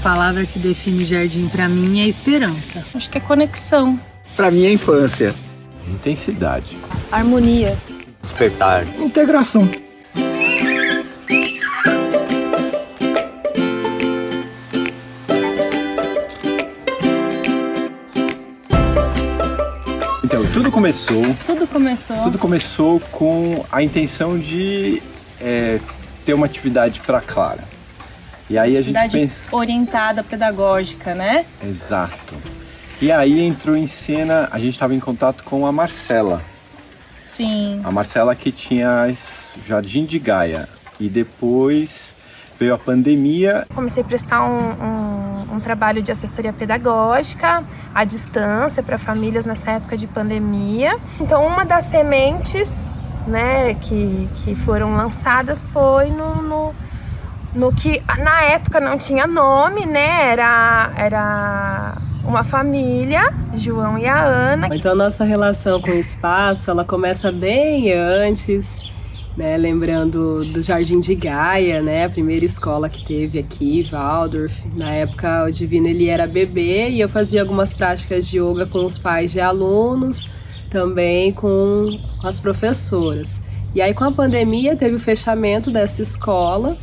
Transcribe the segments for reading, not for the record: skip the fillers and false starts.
palavra que define jardim pra mim é esperança. Acho que é conexão. Pra mim é infância. Intensidade. Harmonia. Despertar. Integração. Então, tudo começou com a intenção de ter uma atividade para Clara. E aí a gente pensa... orientada, pedagógica, né? Exato. E aí entrou em cena, a gente estava em contato com a Marcela. Sim. A Marcela que tinha Jardim de Gaia. E depois veio a pandemia. Comecei a prestar um trabalho de assessoria pedagógica à distância para famílias nessa época de pandemia. Então, uma das sementes, né, que foram lançadas foi no que na época não tinha nome, né? Era uma família, João e a Ana. Então a nossa relação com o espaço, ela começa bem antes, né? Lembrando do Jardim de Gaia, né? A primeira escola que teve aqui, Waldorf. Na época o Divino ele era bebê e eu fazia algumas práticas de yoga com os pais de alunos, também com as professoras. E aí com a pandemia teve o fechamento dessa escola.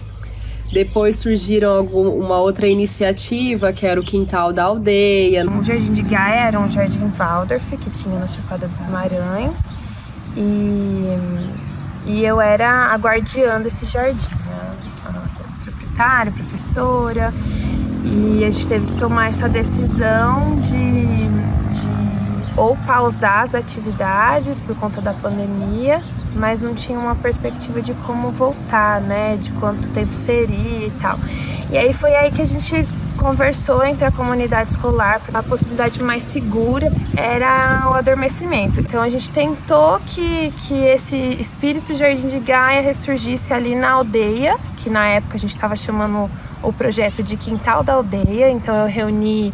Depois surgiram uma outra iniciativa, que era o Quintal da Aldeia. O Jardim de Gaia era um jardim Waldorf que tinha na Chapada dos Guimarães. E eu era a guardiã desse jardim, né? A proprietária, a professora. E a gente teve que tomar essa decisão de ou pausar as atividades por conta da pandemia, mas não tinha uma perspectiva de como voltar, né? De quanto tempo seria e tal. E aí foi aí que a gente conversou entre a comunidade escolar, a possibilidade mais segura era o adormecimento. Então a gente tentou que esse espírito Jardim de Gaia ressurgisse ali na aldeia, que na época a gente estava chamando o projeto de Quintal da Aldeia. Então eu reuni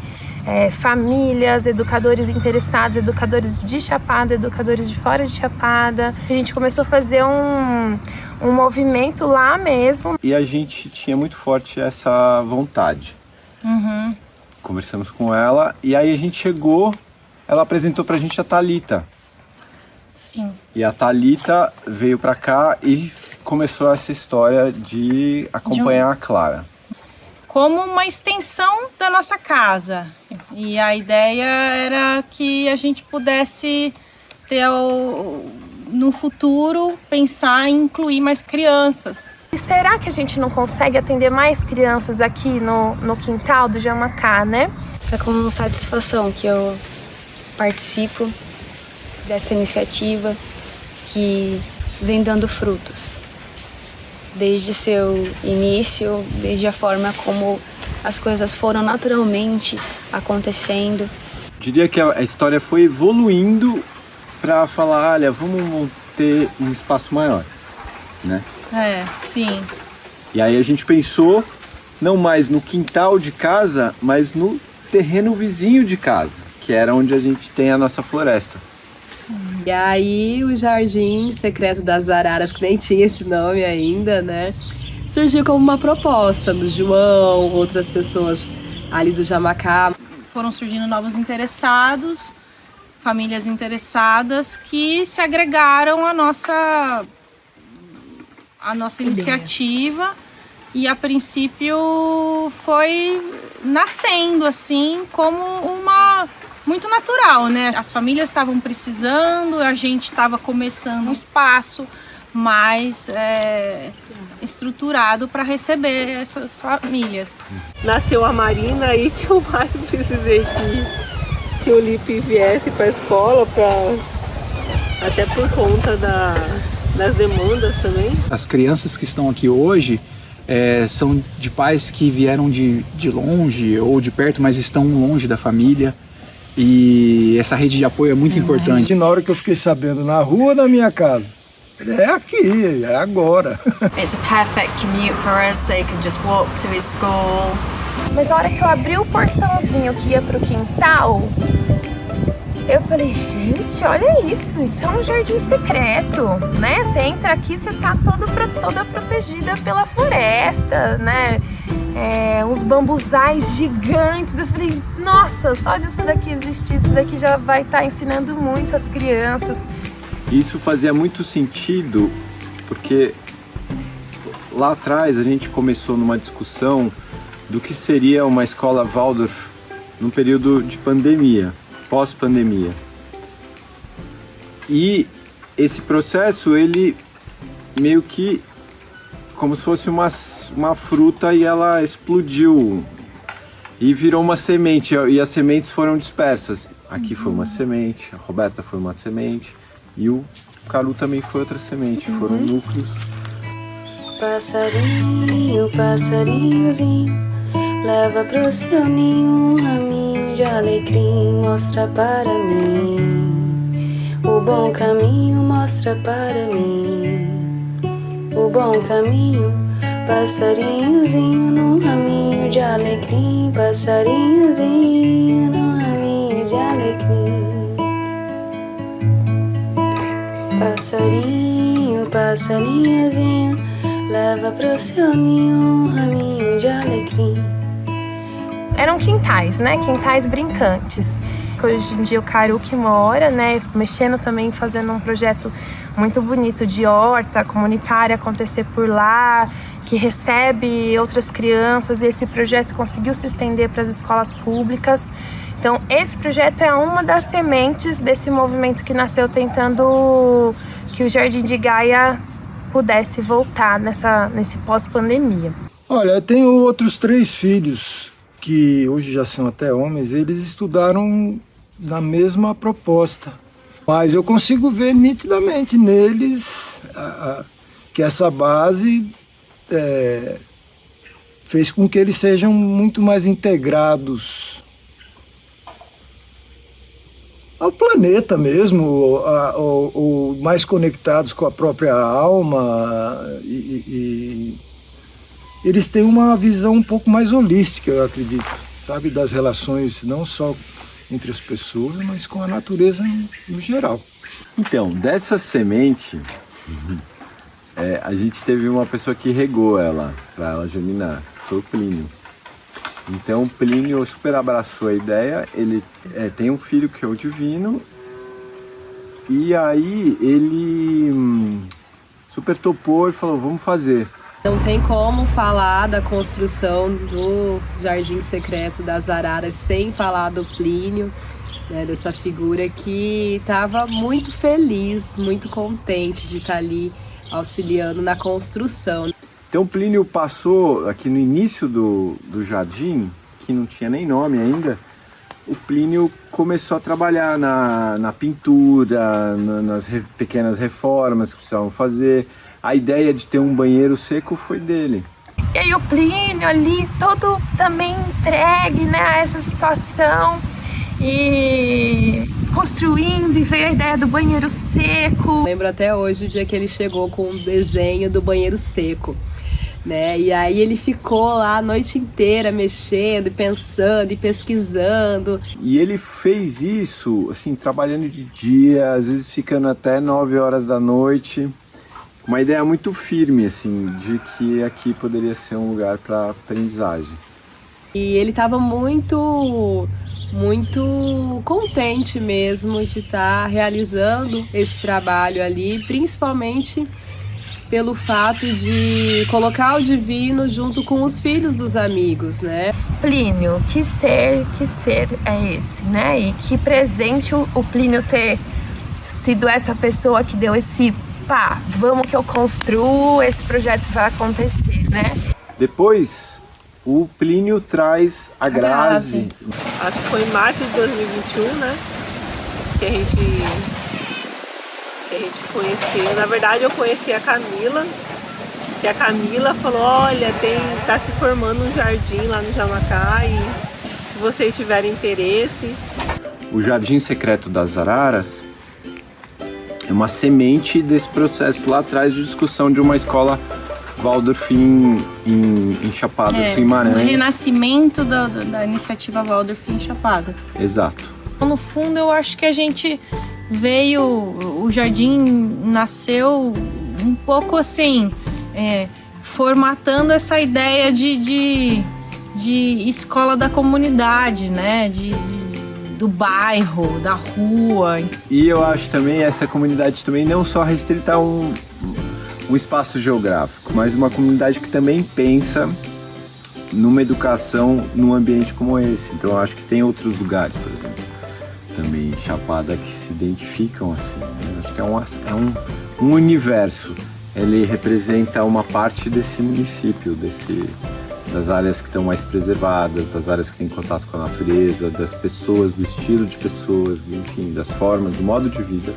famílias, educadores interessados, educadores de Chapada, educadores de fora de Chapada. A gente começou a fazer um movimento lá mesmo. E a gente tinha muito forte essa vontade. Uhum. Conversamos com ela e aí a gente chegou, ela apresentou pra gente a Thalita. Sim. E a Thalita veio pra cá e começou essa história de acompanhar a Clara. Como uma extensão da nossa casa. E a ideia era que a gente pudesse ter, no futuro, pensar em incluir mais crianças. E será que a gente não consegue atender mais crianças aqui no quintal do Jamacá, né? É com satisfação que eu participo dessa iniciativa que vem dando frutos. Desde seu início, desde a forma como as coisas foram naturalmente acontecendo. Diria que a história foi evoluindo para falar, olha, vamos ter um espaço maior, né? Sim. E aí a gente pensou não mais no quintal de casa, mas no terreno vizinho de casa, que era onde a gente tem a nossa floresta. E aí o Jardim Secreto das Araras, que nem tinha esse nome ainda, né? Surgiu como uma proposta do João, outras pessoas ali do Jamacá. Foram surgindo novos interessados, famílias interessadas que se agregaram à nossa iniciativa e a princípio foi nascendo assim como uma... muito natural, né? As famílias estavam precisando, a gente estava começando um espaço mais estruturado para receber essas famílias. Nasceu a Marina aí que eu mais precisei que o Lipe viesse para a escola, até por conta das demandas também. As crianças que estão aqui hoje são de pais que vieram de longe ou de perto, mas estão longe da família. E essa rede de apoio é muito importante. E na hora que eu fiquei sabendo, na rua da minha casa, é aqui, é agora. It's a perfect commute for us, so you can just walk to his school. Mas a hora que eu abri o portãozinho que ia pro quintal, eu falei, gente, olha isso é um jardim secreto, né? Você entra aqui, você tá toda protegida pela floresta, né? uns bambuzais gigantes. Eu falei, nossa, só disso daqui existir, isso daqui já vai estar ensinando muito as crianças. Isso fazia muito sentido, porque lá atrás a gente começou numa discussão do que seria uma escola Waldorf num período de pandemia, pós-pandemia. E esse processo, ele meio que como se fosse uma fruta e ela explodiu e virou uma semente, e as sementes foram dispersas. Aqui foi uma semente, a Roberta foi uma semente e o Caru também foi outra semente, foram núcleos. Passarinho, passarinhozinho, leva pro seu ninho um raminho de alecrim, mostra para mim o bom caminho, mostra para mim o bom caminho. Passarinhozinho num raminho de alecrim, passarinhozinho num raminho de alecrim. Passarinho, passarinhozinho, leva pro seu ninho um raminho de alecrim. Eram quintais, né? Quintais brincantes. Hoje em dia o Caru que mora, né? Mexendo também, fazendo um projeto muito bonito de horta comunitária acontecer por lá, que recebe outras crianças, e esse projeto conseguiu se estender para as escolas públicas. Então esse projeto é uma das sementes desse movimento que nasceu tentando que o Jardim de Gaia pudesse voltar nesse pós-pandemia. Olha, eu tenho outros 3 filhos que hoje já são até homens, eles estudaram na mesma proposta. Mas eu consigo ver nitidamente neles que essa base fez com que eles sejam muito mais integrados ao planeta mesmo, ou mais conectados com a própria alma, e eles têm uma visão um pouco mais holística, eu acredito, sabe, das relações não só entre as pessoas, mas com a natureza no geral. Então, dessa semente, a gente teve uma pessoa que regou ela, para ela germinar, foi o Plínio. Então o Plínio super abraçou a ideia, ele tem um filho que é o Divino, e aí ele super topou e falou, vamos fazer. Não tem como falar da construção do Jardim Secreto das Araras sem falar do Plínio, né, dessa figura que estava muito feliz, muito contente de estar ali auxiliando na construção. Então o Plínio passou aqui no início do jardim, que não tinha nem nome ainda, o Plínio começou a trabalhar na pintura, nas pequenas reformas que precisavam fazer. A ideia de ter um banheiro seco foi dele. E aí o Plínio ali todo também entregue, né, a essa situação, e construindo, e veio a ideia do banheiro seco. Lembro até hoje o dia que ele chegou com um desenho do banheiro seco, né? E aí ele ficou lá a noite inteira mexendo, pensando e pesquisando. E ele fez isso, assim, trabalhando de dia, às vezes ficando até 9 horas da noite. Uma ideia muito firme, assim, de que aqui poderia ser um lugar para aprendizagem. E ele estava muito contente mesmo de estar realizando esse trabalho ali, principalmente pelo fato de colocar o divino junto com os filhos dos amigos, né? Plínio, que ser é esse, né? E que presente o Plínio ter sido essa pessoa que deu esse vamos que eu construo, esse projeto vai acontecer, né? Depois, o Plínio traz a Grazi. Acho que foi em março de 2021, né? Que a gente conheceu. Na verdade, eu conheci a Camila. Que a Camila falou, olha, tá se formando um jardim lá no Jamacá, e se vocês tiverem interesse. O Jardim Secreto das Araras é uma semente desse processo lá atrás de discussão de uma escola Waldorf em Chapada dos Guimarães. O renascimento da iniciativa Waldorf em Chapada. Exato. No fundo, eu acho que a gente o jardim nasceu um pouco assim, formatando essa ideia de escola da comunidade, né? Do bairro, da rua. E eu acho também essa comunidade também não só restrita a um espaço geográfico, mas uma comunidade que também pensa numa educação num ambiente como esse. Então eu acho que tem outros lugares, por exemplo, também Chapada, que se identificam assim, né? Acho que é um universo. Ele representa uma parte desse município, das áreas que estão mais preservadas, das áreas que têm contato com a natureza, das pessoas, do estilo de pessoas, enfim, das formas, do modo de vida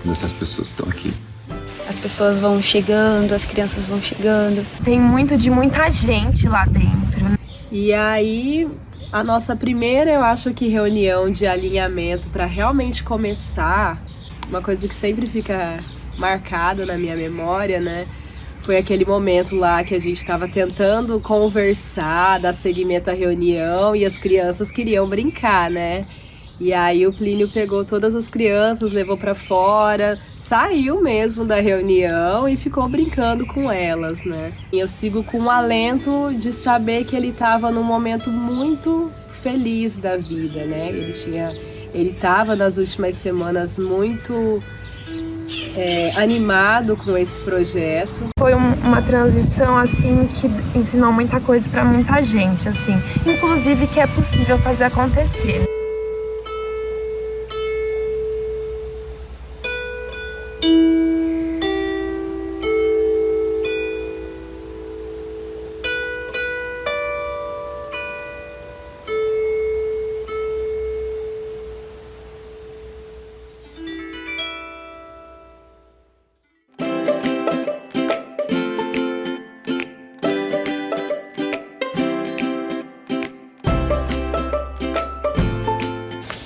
dessas pessoas que estão aqui. As pessoas vão chegando, as crianças vão chegando. Tem de muita gente lá dentro. E aí, a nossa primeira, eu acho que reunião de alinhamento para realmente começar, uma coisa que sempre fica marcada na minha memória, né? Foi aquele momento lá que a gente estava tentando conversar, dar seguimento à reunião e as crianças queriam brincar, né? E aí o Plínio pegou todas as crianças, levou para fora, saiu mesmo da reunião e ficou brincando com elas, né? E eu sigo com um alento de saber que ele estava num momento muito feliz da vida, né? Ele estava nas últimas semanas muito animado com esse projeto. Foi uma transição assim que ensinou muita coisa para muita gente, assim, inclusive que é possível fazer acontecer.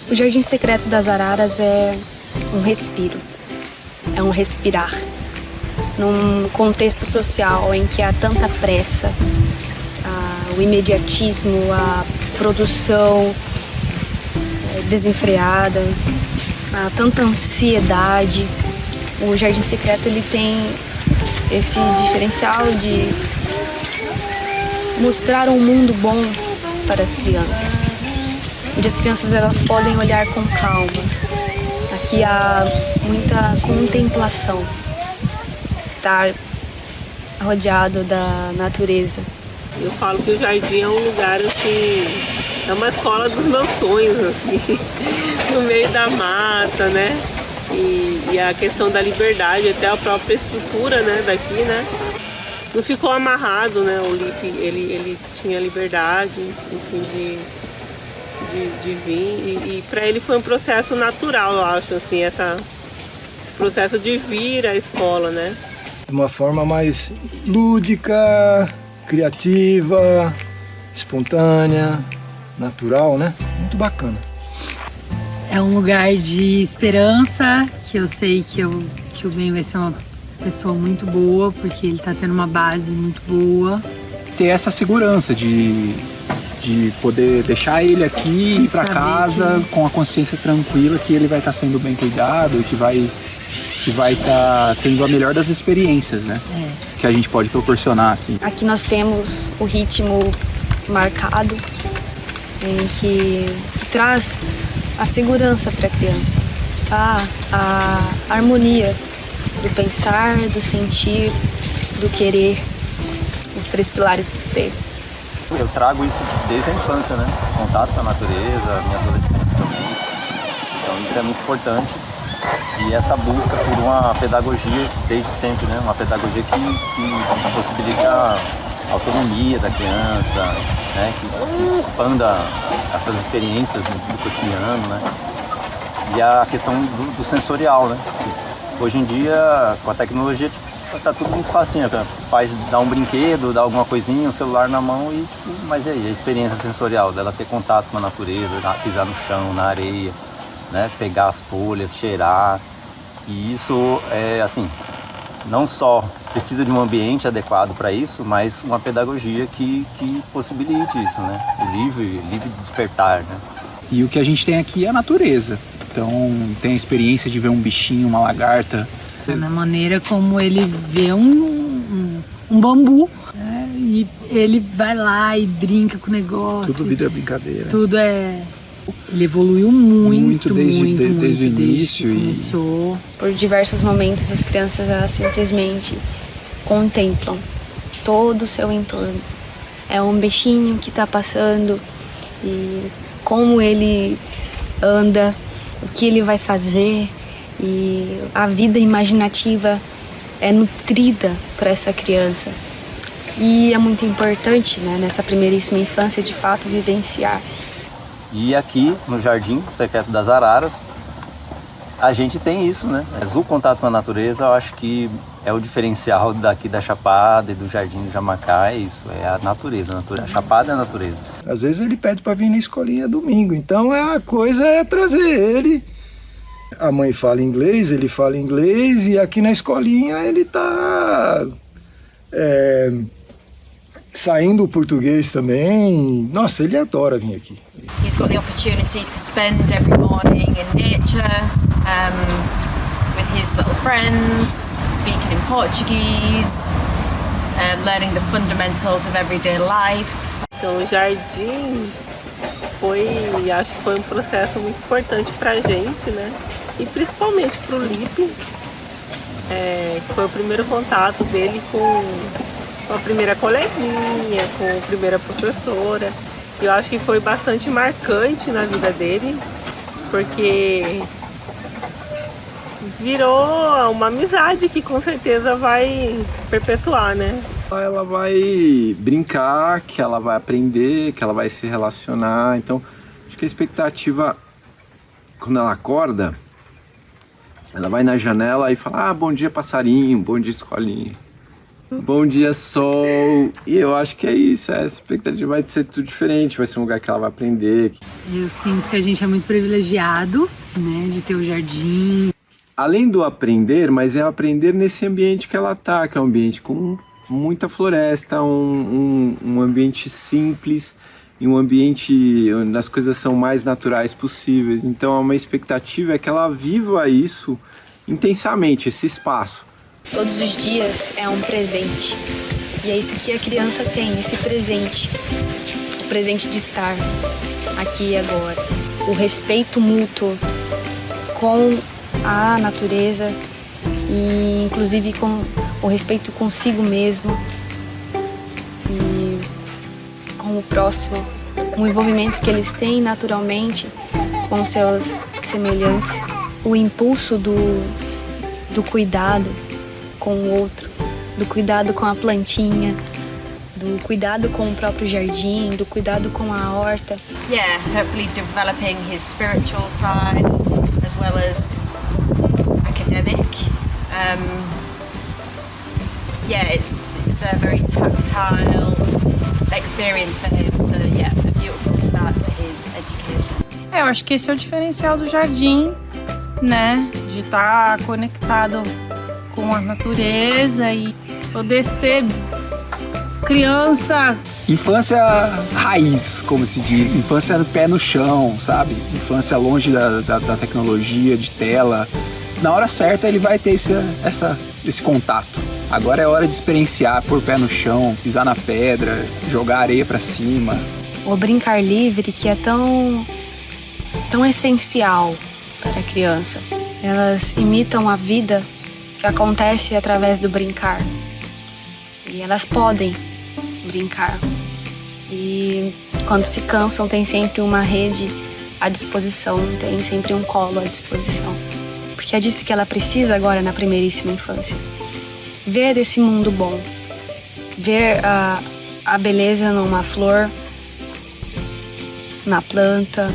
O Jardim Secreto das Araras é um respiro, é um respirar. Num contexto social em que há tanta pressa, o imediatismo, a produção desenfreada, há tanta ansiedade, o Jardim Secreto ele tem esse diferencial de mostrar um mundo bom para as crianças, onde as crianças elas podem olhar com calma. Aqui há muita contemplação, estar rodeado da natureza. Eu falo que o jardim é um lugar assim, é uma escola dos meus sonhos, assim, no meio da mata, né? E a questão da liberdade, até a própria estrutura, né, daqui, né? Não ficou amarrado, né? O Lipe, ele tinha liberdade, enfim, de vir. E para ele foi um processo natural, eu acho, assim, esse processo de vir à escola, né? De uma forma mais lúdica, criativa, espontânea, natural, né? Muito bacana. É um lugar de esperança, que eu sei que o Ben vai ser uma pessoa muito boa, porque ele tá tendo uma base muito boa. Ter essa segurança de poder deixar ele aqui e ir para casa com a consciência tranquila que ele vai estar sendo bem cuidado e que vai estar tendo a melhor das experiências, né? Que a gente pode proporcionar, assim. Aqui nós temos o ritmo marcado, em que traz a segurança para a criança, a harmonia do pensar, do sentir, do querer, os 3 pilares do ser. Eu trago isso desde a infância, né? Contato com a natureza, minha adolescência também. Então isso é muito importante. E essa busca por uma pedagogia desde sempre, né? Uma pedagogia que possibilita a autonomia da criança, né? Que expanda essas experiências do cotidiano, né? E a questão do sensorial, né? Hoje em dia, com a tecnologia, tá tudo muito facinho, né? Os pais dão um brinquedo, dão alguma coisinha, um celular na mão e mas e aí, a experiência sensorial dela ter contato com a natureza, pisar no chão, na areia, né? Pegar as folhas, cheirar. E isso é assim, não só precisa de um ambiente adequado para isso, mas uma pedagogia que possibilite isso, né? O livre despertar, né? E o que a gente tem aqui é a natureza. Então tem a experiência de ver um bichinho, uma lagarta. Na maneira como ele vê um um bambu, né? E ele vai lá e brinca com o negócio. Tudo vira brincadeira. Tudo é... Ele evoluiu muito desde o início. Desde que começou. Por diversos momentos as crianças elas simplesmente contemplam todo o seu entorno. É um bichinho que está passando e como ele anda, o que ele vai fazer, e a vida imaginativa é nutrida para essa criança. E é muito importante, né, nessa primeiríssima infância, de fato, vivenciar. E aqui no Jardim Secreto das Araras, a gente tem isso, né? O contato com a natureza, eu acho que é o diferencial daqui da Chapada e do Jardim do Jamacá, é isso, é a natureza. A Chapada é a natureza. Às vezes ele pede para vir na escolinha domingo, então a coisa é trazer ele. A mãe fala inglês, ele fala inglês, e aqui na escolinha ele tá saindo o português também. Nossa, ele adora vir aqui. He's got the opportunity to spend every morning in nature, with his little friends, speaking in Portuguese, learning the fundamentals of everyday life. Então o jardim acho que foi um processo muito importante pra gente, né? E principalmente pro Lipe, que foi o primeiro contato dele com a primeira coleguinha, com a primeira professora. Eu acho que foi bastante marcante na vida dele, porque virou uma amizade que com certeza vai perpetuar, né? Ela vai brincar, que ela vai aprender, que ela vai se relacionar. Então, acho que a expectativa, quando ela acorda, ela vai na janela e fala: bom dia passarinho, bom dia escolinha, bom dia sol. E eu acho que é isso, a expectativa vai ser tudo diferente, vai ser um lugar que ela vai aprender. Eu sinto que a gente é muito privilegiado, né, de ter o jardim. Além do aprender, mas é aprender nesse ambiente que ela tá, que é um ambiente com muita floresta, um ambiente simples e um ambiente onde as coisas são mais naturais possíveis. Então, uma expectativa é que ela viva isso intensamente, esse espaço. Todos os dias é um presente. E é isso que a criança tem, esse presente. O presente de estar aqui e agora. O respeito mútuo com a natureza e inclusive com o respeito consigo mesmo e com o próximo. O envolvimento que eles têm naturalmente com seus semelhantes. O impulso do cuidado com o outro, do cuidado com a plantinha, do cuidado com o próprio jardim, do cuidado com a horta. Yeah, hopefully developing his spiritual side as well as academic. It's a very tactile experience for him. So yeah, a beautiful start to his education. Eu acho que esse é o diferencial do jardim, né? De estar conectado com a natureza e poder ser criança. Infância raiz, como se diz. Infância pé no chão, sabe? Infância longe da tecnologia, de tela. Na hora certa ele vai ter esse contato. Agora é hora de experienciar, pôr o pé no chão, pisar na pedra, jogar areia pra cima. O brincar livre, que é tão essencial para a criança. Elas imitam a vida que acontece através do brincar. E elas podem brincar. E quando se cansam, tem sempre uma rede à disposição, tem sempre um colo à disposição. Porque é disso que ela precisa agora na primeiríssima infância. Ver esse mundo bom. Ver a beleza numa flor, na planta,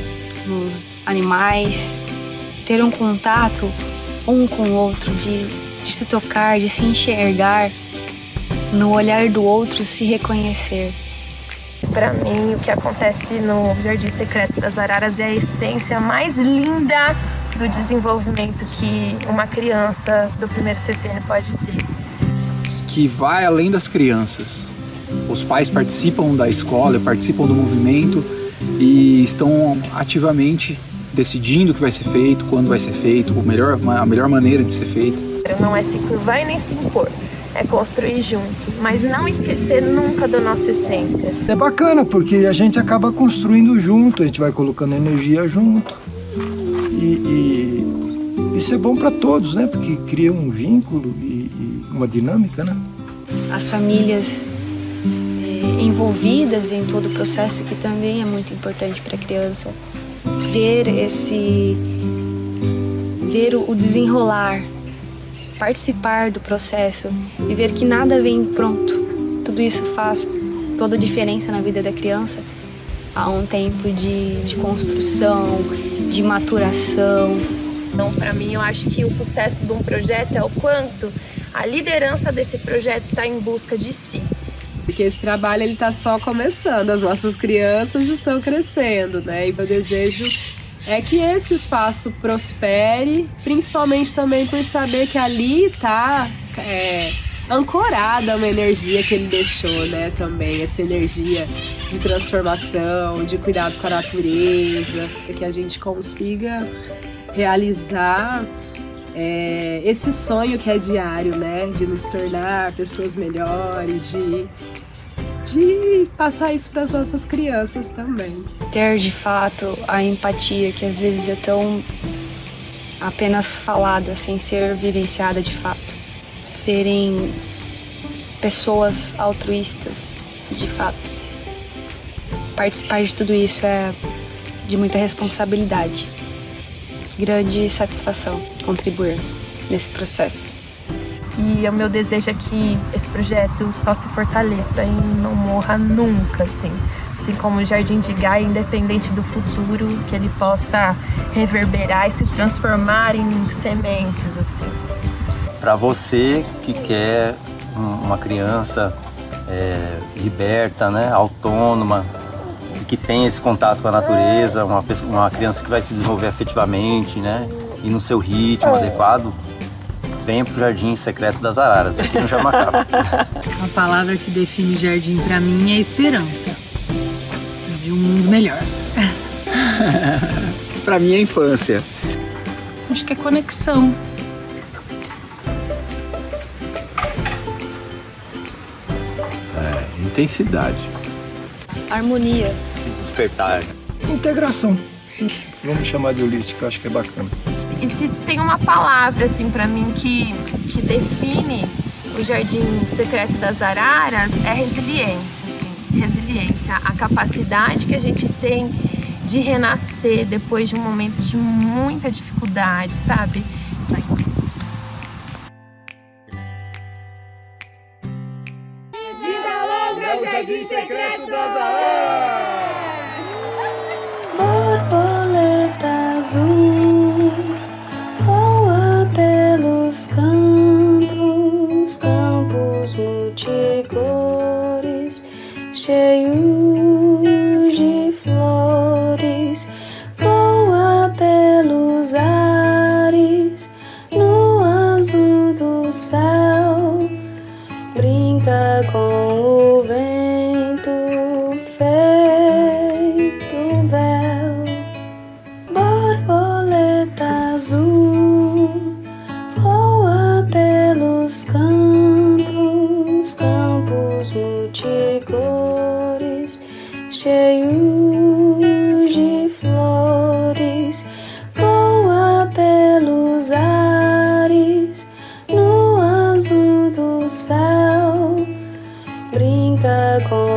nos animais. Ter um contato um com o outro, de se tocar, de se enxergar, no olhar do outro se reconhecer. Para mim, o que acontece no Jardim Secreto das Araras é a essência mais linda do desenvolvimento que uma criança do primeiro CTN pode ter. Que vai além das crianças. Os pais participam da escola, participam do movimento e estão ativamente decidindo o que vai ser feito, quando vai ser feito, a melhor maneira de ser feito. Não é se curvar e nem se impor. é construir junto, mas não esquecer nunca da nossa essência. É bacana porque a gente acaba construindo junto, a gente vai colocando energia junto e isso é bom para todos, né? Porque cria um vínculo e uma dinâmica, né? As famílias envolvidas em todo o processo, que também é muito importante para a criança, ver o desenrolar, participar do processo e ver que nada vem pronto. Tudo isso faz toda a diferença na vida da criança. Há um tempo de construção, de maturação. Então, para mim, eu acho que o sucesso de um projeto é o quanto a liderança desse projeto está em busca de si. Porque esse trabalho ele está só começando, as nossas crianças estão crescendo, né? E o desejo é que esse espaço prospere, principalmente também por saber que ali está ancorada uma energia que ele deixou, né? Também essa energia de transformação, de cuidado com a natureza, que a gente consiga realizar esse sonho que é diário, né? De nos tornar pessoas melhores, de passar isso para as nossas crianças também. Ter de fato a empatia, que às vezes é tão apenas falada, sem ser vivenciada de fato. Serem pessoas altruístas, de fato. Participar de tudo isso é de muita responsabilidade. Grande satisfação contribuir nesse processo. E o meu desejo é que esse projeto só se fortaleça e não morra nunca, assim como o Jardim de Gaia, independente do futuro, que ele possa reverberar e se transformar em sementes, assim. Para você que quer uma criança liberta, né, autônoma, que tem esse contato com a natureza, uma criança que vai se desenvolver afetivamente, né, e no seu ritmo adequado, venha pro Jardim Secreto das Araras, aqui no Jamacá. A palavra que define jardim para mim é esperança de um mundo melhor. Para mim é infância. Acho que é conexão. Intensidade. Harmonia. Despertar. Integração. Vamos chamar de holística, acho que é bacana. E se tem uma palavra, assim, para mim que define o Jardim Secreto das Araras, é resiliência, assim. Resiliência, a capacidade que a gente tem de renascer depois de um momento de muita dificuldade, sabe? Vida longa, Jardim Secreto das Araras! Borboleta azul voa pelos campos, campos multicores, cheios de flores, voa pelos ares, no azul do céu, brinca com o vento feito véu. Borboleta azul voa pelos campos, campos multicores, cheios de flores, voa pelos ares, no azul do céu, brinca com